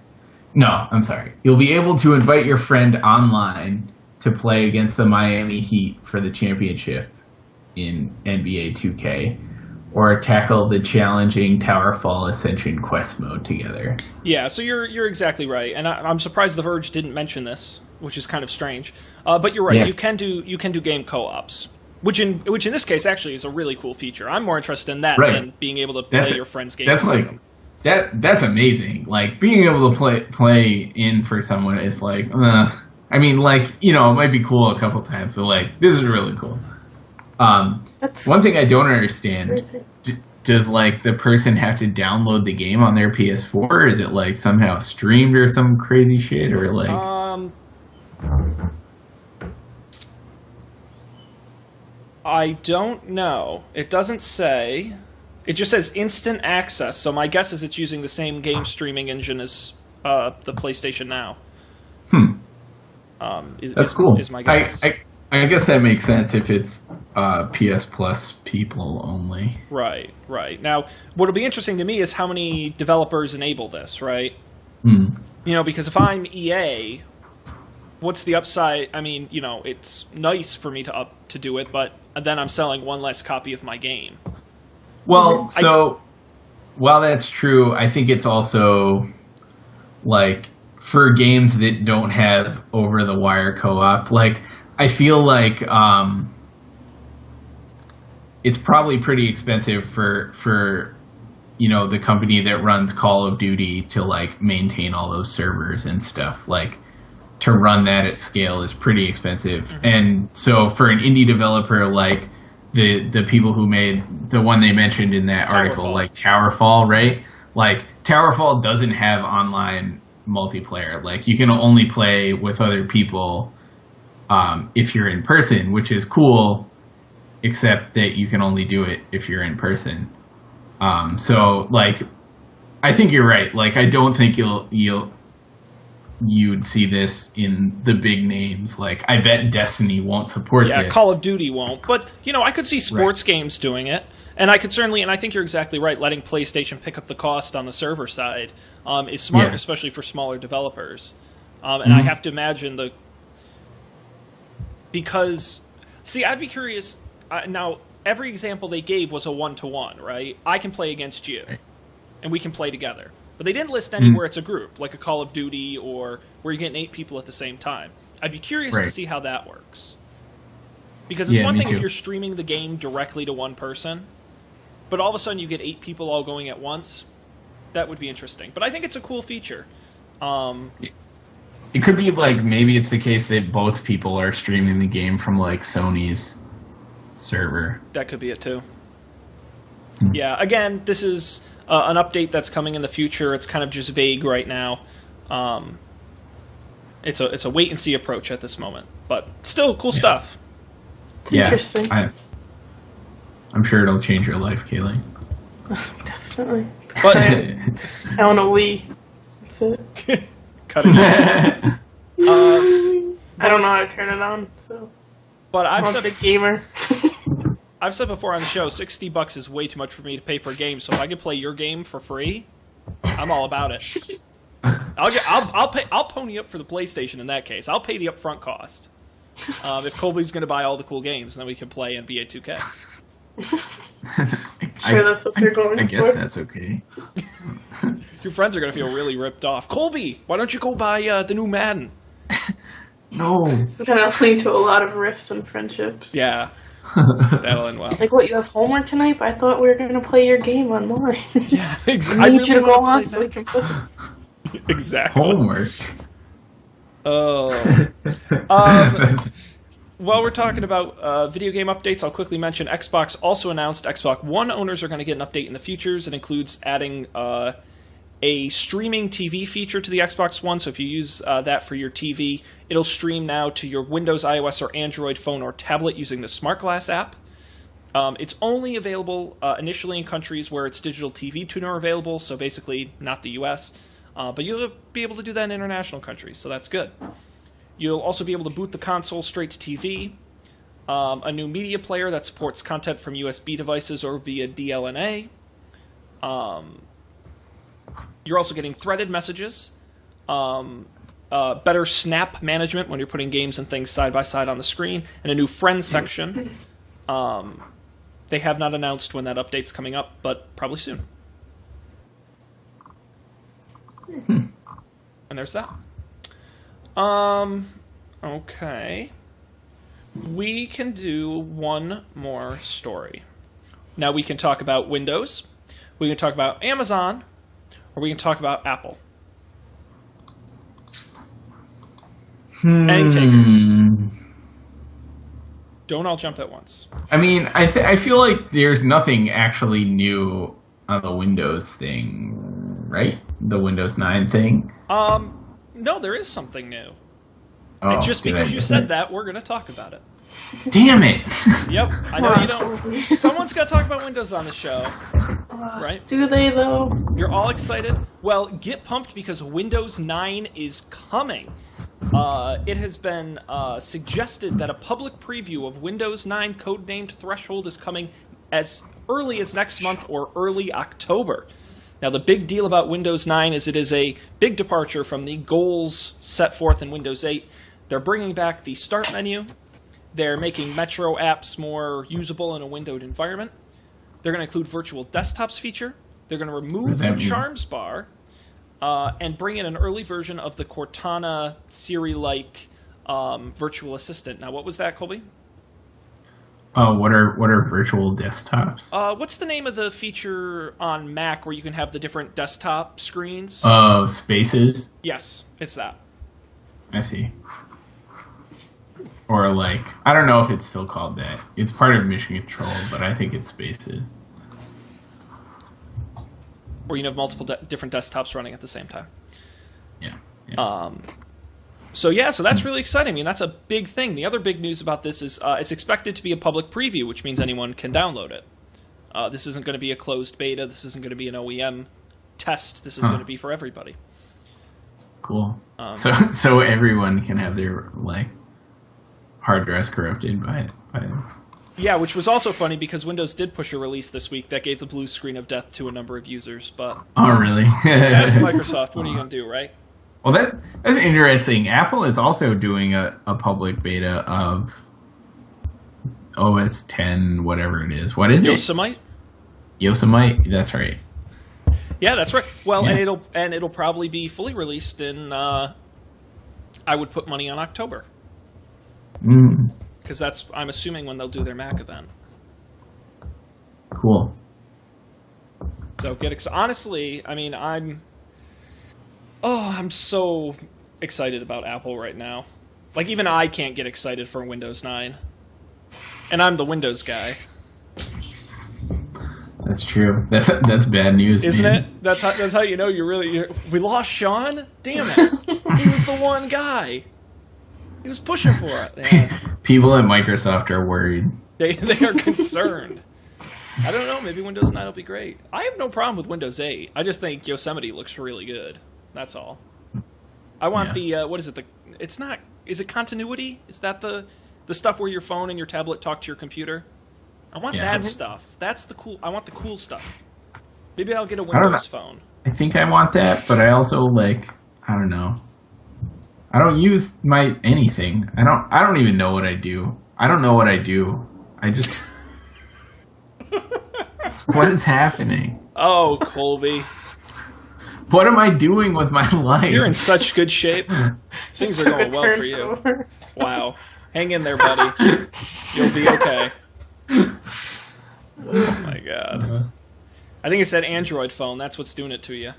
No, I'm sorry. You'll be able to invite your friend online to play against the Miami Heat for the championship in NBA 2K, or tackle the challenging Towerfall Ascension quest mode together. Yeah, so you're exactly right, and I'm surprised The Verge didn't mention this, which is kind of strange. But you're right. Yeah. You can do game co-ops, which in this case actually is a really cool feature. I'm more interested in that than being able to play your friend's game. That's like that's amazing. Like being able to play in for someone is like. I mean, like, you know, it might be cool a couple times, but like this is really cool. One thing I don't understand. Does, like, the person have to download the game on their PS4? Or is it, like, somehow streamed or some crazy shit? Or, like... I don't know. It doesn't say. It just says instant access, so my guess is it's using the same game streaming engine as the PlayStation Now. That's cool. Is my guess. I guess that makes sense if it's PS Plus people only. Right. Now, what'll be interesting to me is how many developers enable this, right? You know, because if I'm EA, what's the upside? I mean, you know, it's nice for me to do it, but then I'm selling one less copy of my game. Well, so while that's true, I think it's also like for games that don't have over-the-wire co-op, like I feel like it's probably pretty expensive for you know the company that runs Call of Duty to like maintain all those servers and stuff. Like to run that at scale is pretty expensive, and so for an indie developer like the people who made the one they mentioned in that article, like Towerfall, right? Like Towerfall doesn't have online multiplayer. Like you can only play with other people if you're in person, which is cool, except that you can only do it if you're in person. So like I think you're right. Like I don't think you'd see this in the big names. Like I bet Destiny won't support this. Yeah, Call of Duty won't. But you know, I could see sports games doing it. And I could certainly, and I think you're exactly right, letting PlayStation pick up the cost on the server side is smart, especially for smaller developers. And I have to imagine because, see, I'd be curious, now, every example they gave was a one-to-one, right? I can play against you, and we can play together. But they didn't list anywhere it's a group, like a Call of Duty or where you're getting 8 people at the same time. I'd be curious to see how that works. Because it's one thing if you're streaming the game directly to one person, but all of a sudden you get 8 people all going at once. That would be interesting. But I think it's a cool feature. It could be like maybe it's the case that both people are streaming the game from like Sony's server. That could be it too. Yeah, again, this is an update that's coming in the future. It's kind of just vague right now. It's a wait and see approach at this moment, but still cool stuff. It's interesting. I'm sure it'll change your life, Kaylee. Definitely. But I own a Wii. That's it. cut it. I don't know how to turn it on, so But I'm a big gamer. I've said before on the show, $60 is way too much for me to pay for a game. So if I could play your game for free, I'm all about it. I'll pony up for the PlayStation in that case. I'll pay the upfront cost. If Colby's going to buy all the cool games, then we can play NBA 2K. Sure, that's what they're going I guess for. that's okay. Your friends are going to feel really ripped off. Colby, why don't you go buy the new Madden? No. It's going to lead to a lot of rifts and friendships. Yeah, that'll end well. Like, what, you have homework tonight? But I thought we were going to play your game online. Yeah, I need you to go on so we can play. Exactly. Homework. Oh. While we're talking about video game updates, I'll quickly mention Xbox also announced Xbox One owners are going to get an update in the futures. It includes adding a streaming TV feature to the Xbox One. So if you use that for your TV, it'll stream now to your Windows, iOS, or Android phone or tablet using the Smart Glass app. It's only available initially in countries where it's digital TV tuner available, so basically not the US. But you'll be able to do that in international countries, so that's good. You'll also be able to boot the console straight to TV, a new media player that supports content from USB devices or via DLNA. You're also getting threaded messages, better snap management when you're putting games and things side by side on the screen, and a new friends section. They have not announced when that update's coming up, but probably soon. And there's that. Okay. We can do one more story. Now we can talk about Windows, we can talk about Amazon, or we can talk about Apple. Any takers? Don't all jump at once. I mean, I feel like there's nothing actually new on the Windows thing, right? The Windows 9 thing? No, there is something new. Oh, And just because you said that, we're going to talk about it. Damn it! Yep, I know you don't. Someone's got to talk about Windows on the show, right? Do they, though? You're all excited? Well, get pumped because Windows 9 is coming. It has been suggested that a public preview of Windows 9 codenamed Threshold is coming as early as next month or early October. Now, the big deal about Windows 9 is it is a big departure from the goals set forth in Windows 8. They're bringing back the Start menu. They're making Metro apps more usable in a windowed environment. They're going to include Virtual Desktops feature. They're going to remove the Charms bar and bring in an early version of the Cortana Siri-like virtual assistant. Now, what was that, Colby? What are virtual desktops? What's the name of the feature on Mac where you can have the different desktop screens? Spaces? Yes, it's that. I see. Or like, I don't know if it's still called that. It's part of Mission Control, but I think it's Spaces. Where you have multiple different desktops running at the same time. Yeah. So that's really exciting. I mean, that's a big thing. The other big news about this is it's expected to be a public preview, which means anyone can download it. This isn't going to be a closed beta. This isn't going to be an OEM test. This is going to be for everybody. Cool. So everyone can have their hard drives corrupted by Yeah, which was also funny because Windows did push a release this week that gave the blue screen of death to a number of users. But oh, really? that's Microsoft. What are you going to do, right? Well, that's interesting. Apple is also doing a public beta of OS 10, whatever it is. What is Yosemite? it? Yosemite. That's right. Yeah, that's right. Well, yeah. and it'll probably be fully released in. I would put money on October. Because that's, I'm assuming, when they'll do their Mac event. Cool. So honestly, I mean, I'm so excited about Apple right now. Like, even I can't get excited for Windows 9. And I'm the Windows guy. That's true. That's bad news, Isn't man. it? That's how you know we lost Sean? Damn it. He was the one guy. He was pushing for it. Yeah. People at Microsoft are worried. They are concerned. I don't know. Maybe Windows 9 will be great. I have no problem with Windows 8. I just think Yosemite looks really good. That's all. I want the what is it? It's not. Is it continuity? Is that the stuff where your phone and your tablet talk to your computer? I want that stuff. That's the cool. I want the cool stuff. Maybe I'll get a Windows phone. I think I want that, but I also I don't know. I don't use my anything. I don't even know what I do. I don't know what I do. I just What is happening? Oh, Colby. What am I doing with my life? You're in such good shape. Things are going well for you. Wow. Hang in there, buddy. You'll be okay. Oh my god. I think it's that Android phone. That's what's doing it to you.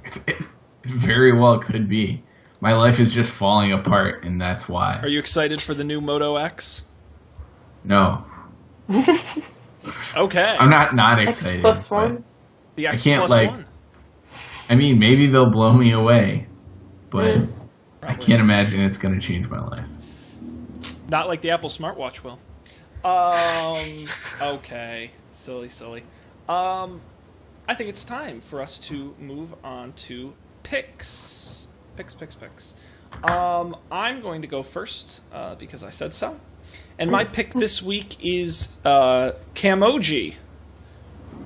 It very well could be. My life is just falling apart, and that's why. Are you excited for the new Moto X? No. Okay. I'm not excited. X+1? The X I can't, plus like, one. I mean, maybe they'll blow me away, but I Probably. can't imagine it's going to change my life. Not like the Apple smartwatch will. Okay. Silly. I think it's time for us to move on to picks. Picks. I'm going to go first because I said so. And my pick this week is Camoji,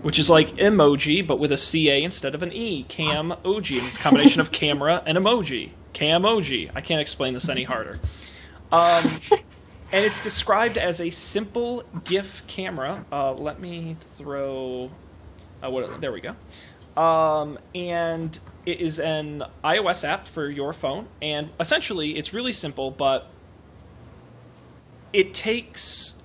which is like emoji, but with a C-A instead of an E. Camoji. And it's a combination of camera and emoji. Camoji. I can't explain this any harder. And it's described as a simple GIF camera. Let me throw... there we go. And it is an iOS app for your phone. And essentially, it's really simple, but it takes...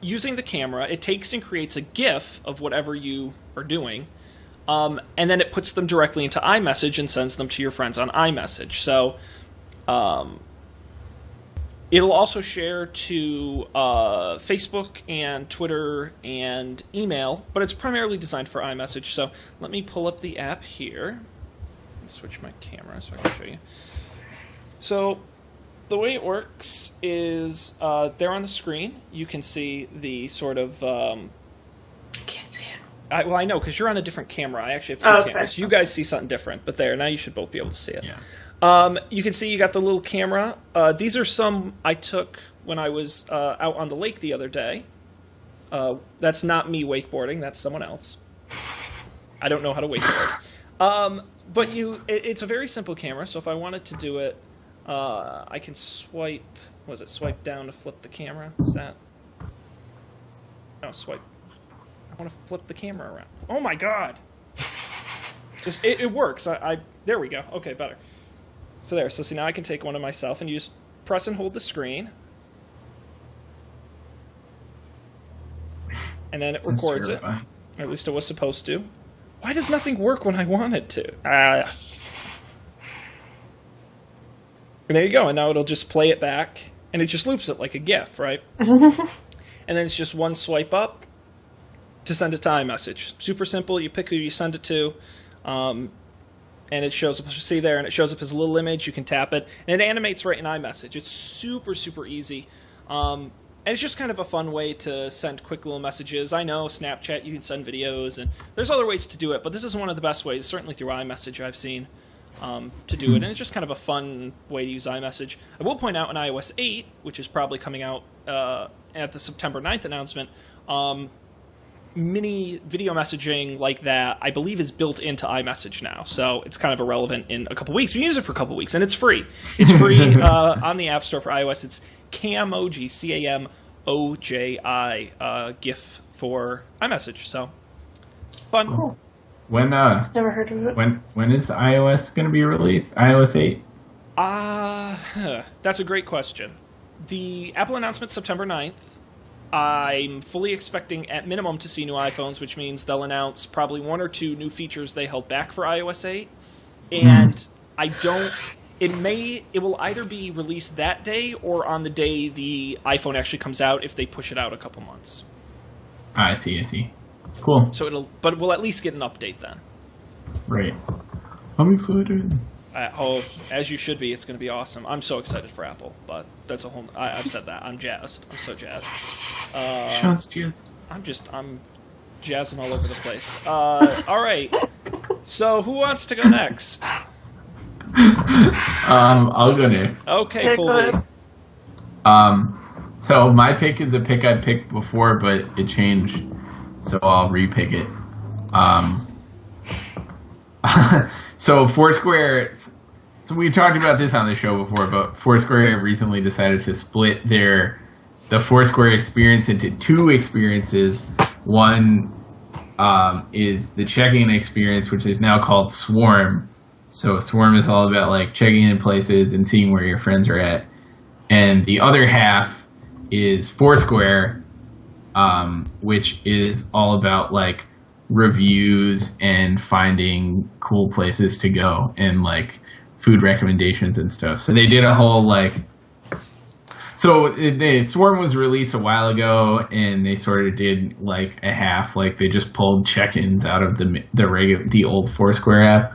Using the camera, it takes and creates a GIF of whatever you are doing. And then it puts them directly into iMessage and sends them to your friends on iMessage. So... it'll also share to Facebook and Twitter and email, but it's primarily designed for iMessage. So let me pull up the app here and switch my camera so I can show you. So the way it works is there on the screen, you can see the sort of... I can't see it. well, I know, because you're on a different camera. I actually have two cameras. You guys see something different, but there, now you should both be able to see it. Yeah. You can see you got the little camera. These are some I took when I was out on the lake the other day. That's not me wakeboarding. That's someone else. I don't know how to wakeboard. But it's a very simple camera, so if I wanted to do it, I can swipe... Was it swipe down to flip the camera? Is that... No, swipe. I want to flip the camera around. Oh my god! It works. There we go. Okay, better. So there, so see now I can take one of myself and you just press and hold the screen. And then it records it. Or at least it was supposed to. Why does nothing work when I want it to? And there you go, and now it'll just play it back, and it just loops it like a GIF, right? And then it's just one swipe up to send it to iMessage. Super simple, you pick who you send it to, and it shows up, see there, and it shows up as a little image. You can tap it, and it animates right in iMessage. It's super easy. And it's just kind of a fun way to send quick little messages. I know Snapchat, you can send videos, and there's other ways to do it, but this is one of the best ways, certainly through iMessage I've seen, to do it. And it's just kind of a fun way to use iMessage. I will point out in iOS 8, which is probably coming out at the September 9th announcement, mini video messaging like that, I believe, is built into iMessage now. So it's kind of irrelevant in a couple weeks. We use it for a couple weeks, and it's free. It's free on the App Store for iOS. It's Camoji, C-A-M-O-J-I, GIF for iMessage. So fun. Cool. When Never heard of it. when is iOS going to be released? iOS 8. That's a great question. The Apple announcement September 9th. I'm fully expecting at minimum to see new iPhones, which means they'll announce probably one or two new features they held back for iOS 8. And I don't... It will either be released that day or on the day the iPhone actually comes out if they push it out a couple months. I see. Cool. So but we'll at least get an update then. Right. I'm excited. As you should be. It's going to be awesome. I'm so excited for Apple, but that's a whole. I've said that. I'm jazzed. I'm so jazzed. Sean's jazzed. I'm jazzing all over the place. All right. So who wants to go next? I'll go next. Okay, Go Colby. ahead. So my pick is a pick I picked before, but it changed, so I'll repick it. So Foursquare. So we talked about this on the show before, but Foursquare recently decided to split the Foursquare experience into two experiences. One is the check-in experience, which is now called Swarm. So Swarm is all about like checking in places and seeing where your friends are at. And the other half is Foursquare, which is all about like reviews and finding cool places to go and like food recommendations and stuff. So they did a whole like. So the Swarm was released a while ago, and they sort of did like a half, like they just pulled check-ins out of the old Foursquare app.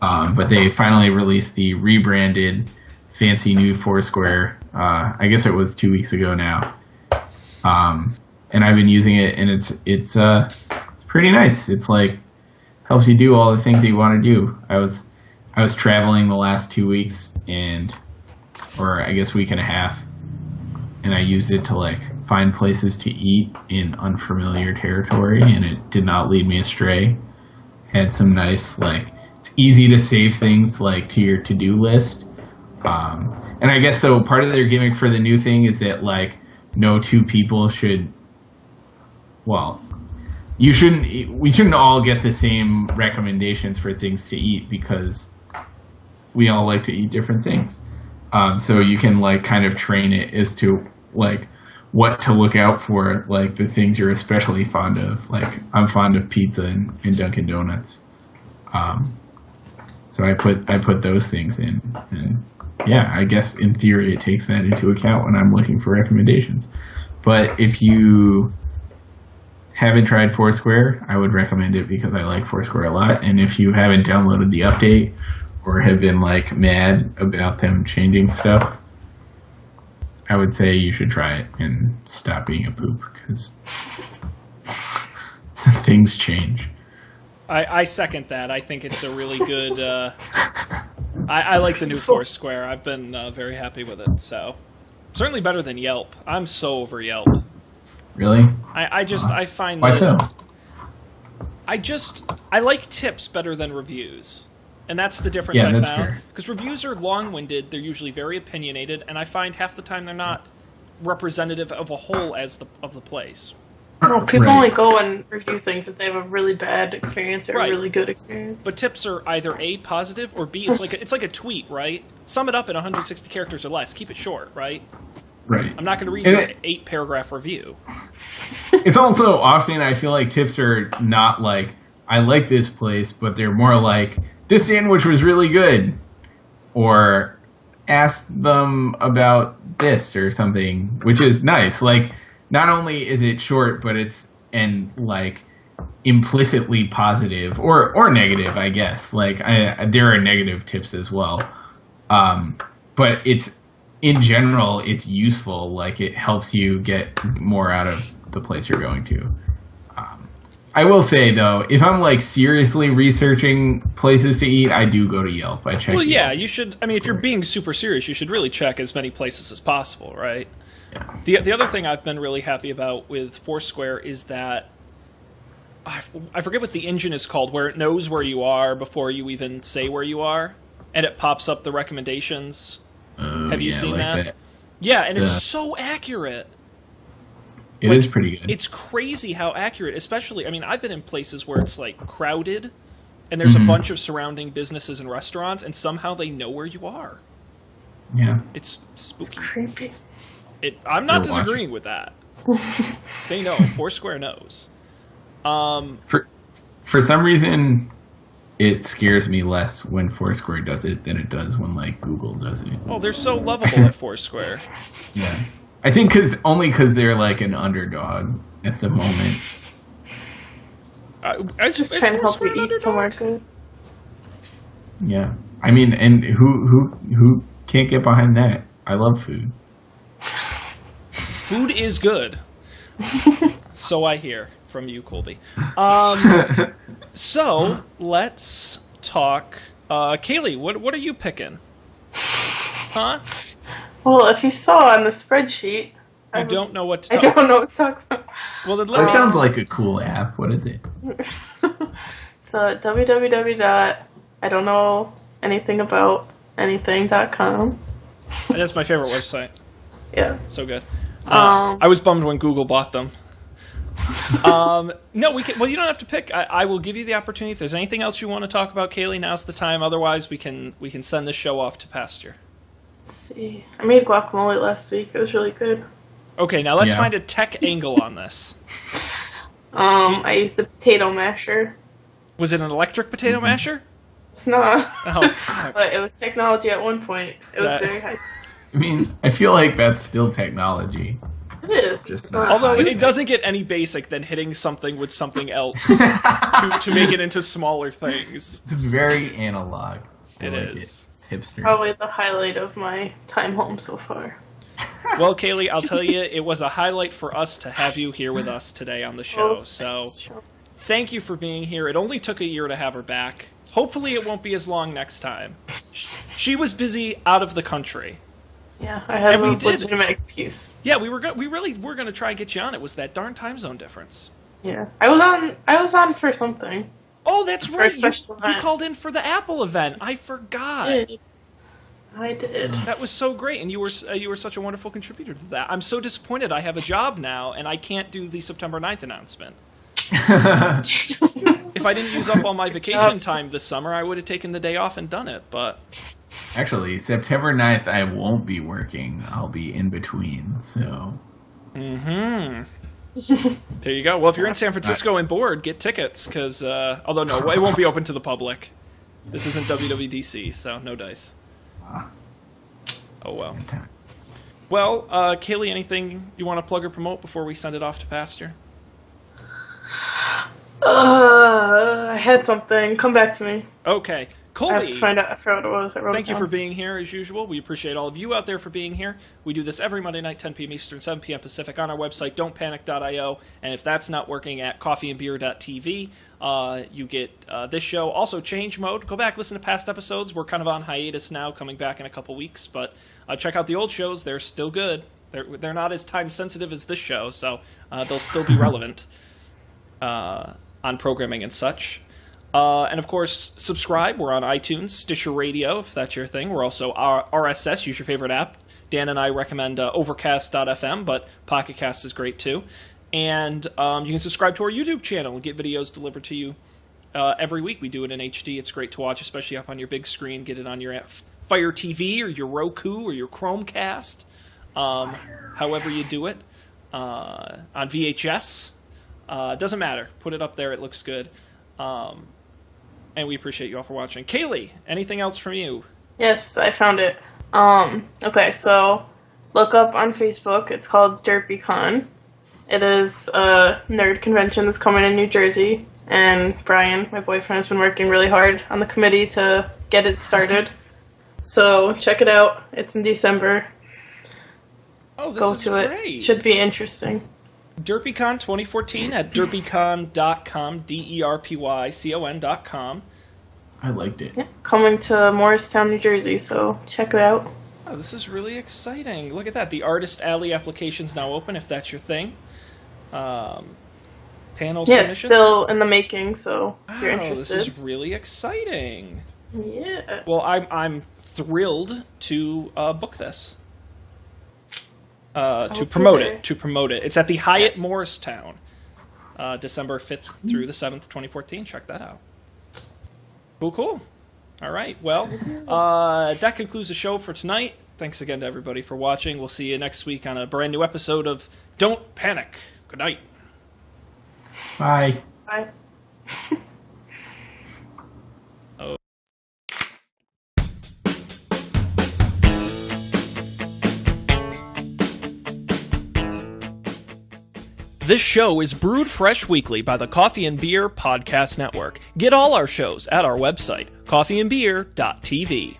But they finally released the rebranded, fancy new Foursquare. I guess it was 2 weeks ago now. And I've been using it, and it's pretty nice. It's like helps you do all the things that you want to do. I was traveling the last 2 weeks, or I guess week and a half. And I used it to like find places to eat in unfamiliar territory, and it did not lead me astray. Had some nice like it's easy to save things like to your to-do list, and I guess so. Part of their gimmick for the new thing is that like no two people should. Well, we shouldn't all get the same recommendations for things to eat because we all like to eat different things. So you can like kind of train it as to like what to look out for, like the things you're especially fond of. Like I'm fond of pizza and Dunkin' Donuts. So I put those things in, and yeah, I guess in theory it takes that into account when I'm looking for recommendations. But if you haven't tried Foursquare, I would recommend it because I like Foursquare a lot. And if you haven't downloaded the update or have been like mad about them changing stuff, I would say you should try it and stop being a poop because things change. I second that. I think it's a really good. I like the new Foursquare. I've been very happy with it. So certainly better than Yelp. I'm so over Yelp. Really? I find why so? I like tips better than reviews. And that's the difference Yeah, I that's found. fair. Because reviews are long-winded, they're usually very opinionated, and I find half the time they're not representative of a whole of the place. No, people Right. only go and review things if they have a really bad experience or Right. a really good experience. But tips are either A, positive, or B, it's like a tweet, right? Sum it up in 160 characters or less. Keep it short, right? Right. I'm not going to read And your 8-paragraph review. It's also often I feel like tips are not like I like this place, but they're more like this sandwich was really good, or ask them about this or something, which is nice. Like not only is it short, but it's like implicitly positive or negative, I guess. Like there are negative tips as well, but it's in general it's useful. Like it helps you get more out of the place you're going to. I will say though, if I'm like seriously researching places to eat, I do go to Yelp. I check. Well, yeah, Yelp. you should. I mean, if you're being super serious, you should really check as many places as possible, right? Yeah. The other thing I've been really happy about with Foursquare is that I forget what the engine is called, where it knows where you are before you even say where you are, and it pops up the recommendations. Have you seen like that? Yeah, and Yeah. it's so accurate. It is pretty good. It's crazy how accurate, especially, I mean, I've been in places where it's like crowded and there's Mhm. a bunch of surrounding businesses and restaurants and somehow they know where you are. Yeah. It's spooky. Creepy. I'm not They're disagreeing with that. They know. Foursquare knows. For some reason, it scares me less when Foursquare does it than it does when like Google does it. Oh, they're so lovable at Foursquare. Yeah. I think because they're like an underdog at the moment. Just trying to help you eat somewhere good. Yeah. I mean, and who can't get behind that? I love food. Food is good. So I hear from you, Colby. So let's talk. Kaylee, what are you picking? Huh? Well, if you saw on the spreadsheet, You don't know what to I talk don't know what to talk about. Well, then That let me... sounds like a cool app. What is it? It's www. I don't know anything about anything.com. That's my favorite website. Yeah. So good. I was bummed when Google bought them. No, we can. Well, you don't have to pick. I will give you the opportunity. If there's anything else you want to talk about, Kaylee, now's the time. Otherwise, we can send this show off to pasture. Let's see. I made guacamole last week. It was really good. Okay, now let's Yeah. find a tech angle on this. I used a potato masher. Was it an electric potato masher? It's not, Oh, fuck. but it was technology at one point. It was That- very high. I mean, I feel like that's still technology. It is. Just It's not Although high. it doesn't get any basic than hitting something with something else to make it into smaller things. It's very analog. I It like is. It's hipster. probably the highlight of my time home so far. Well, Kaylee, I'll tell you, it was a highlight for us to have you here with us today on the show. So thank you for being here. It only took a year to have her back. Hopefully it won't be as long next time. She was busy out of the country. Yeah, I had And a we did. legitimate excuse. Yeah, we really were going to try and get you on. It was that darn time zone difference. Yeah, I was on for something. Oh, that's For a right. special You event. called in for the Apple event. I forgot. I did. That was so great, and you were such a wonderful contributor to that. I'm so disappointed. I have a job now, and I can't do the September 9th announcement. If I didn't use up all my vacation time this summer, I would have taken the day off and done it. But Actually, September 9th, I won't be working. I'll be in between, so... there you go. Well, if you're in San Francisco and bored, get tickets, because although no, it won't be open to the public. This isn't WWDC, so no dice. Oh well. Well, Kaylee, anything you want to plug or promote before we send it off to pasture? I had something. Come back to me. Okay. I have to Colby, find out. I forgot what it was. I wrote thank it you down. for being here as usual. We appreciate all of you out there for being here. We do this every Monday night, 10 p.m. Eastern, 7 p.m. Pacific on our website, don'tpanic.io. And if that's not working, at coffeeandbeer.tv, you get this show. Also, Change Mode. Go back, listen to past episodes. We're kind of on hiatus now, coming back in a couple weeks. But check out the old shows. They're still good. They're not as time sensitive as this show, so they'll still be relevant on programming and such. And of course, subscribe. We're on iTunes, Stitcher Radio, if that's your thing. We're also RSS, use your favorite app. Dan and I recommend Overcast.fm, but Pocket Cast is great too. And you can subscribe to our YouTube channel and get videos delivered to you every week. We do it in HD. It's great to watch, especially up on your big screen. Get it on your Fire TV or your Roku or your Chromecast, however you do it. On VHS. Doesn't matter. Put it up there. It looks good. And we appreciate you all for watching. Kaylee, anything else from you? Yes, I found it. Okay, so look up on Facebook. It's called DerpyCon. It is a nerd convention that's coming in New Jersey, and Brian, my boyfriend, has been working really hard on the committee to get it started. So check it out. It's in December. Oh, this Go is to it. great. Should be interesting. DerpyCon 2014 at derpycon.com, DERPYCON.com. I liked it. Yeah, coming to Morristown, New Jersey, so check it out. Oh, this is really exciting. Look at that. The Artist Alley application's now open, if that's your thing. Panel Yeah, submissions. it's still in the making, so if you're Wow, this interested. is really exciting. Yeah. Well, I'm thrilled to book this. To will promote be it. there. To promote it. It's at the Hyatt Yes. Morristown, December 5th through the 7th, 2014. Check that out. Cool. All right. Well, that concludes the show for tonight. Thanks again to everybody for watching. We'll see you next week on a brand new episode of Don't Panic. Good night. Bye. Bye. This show is brewed fresh weekly by the Coffee and Beer Podcast Network. Get all our shows at our website, coffeeandbeer.tv.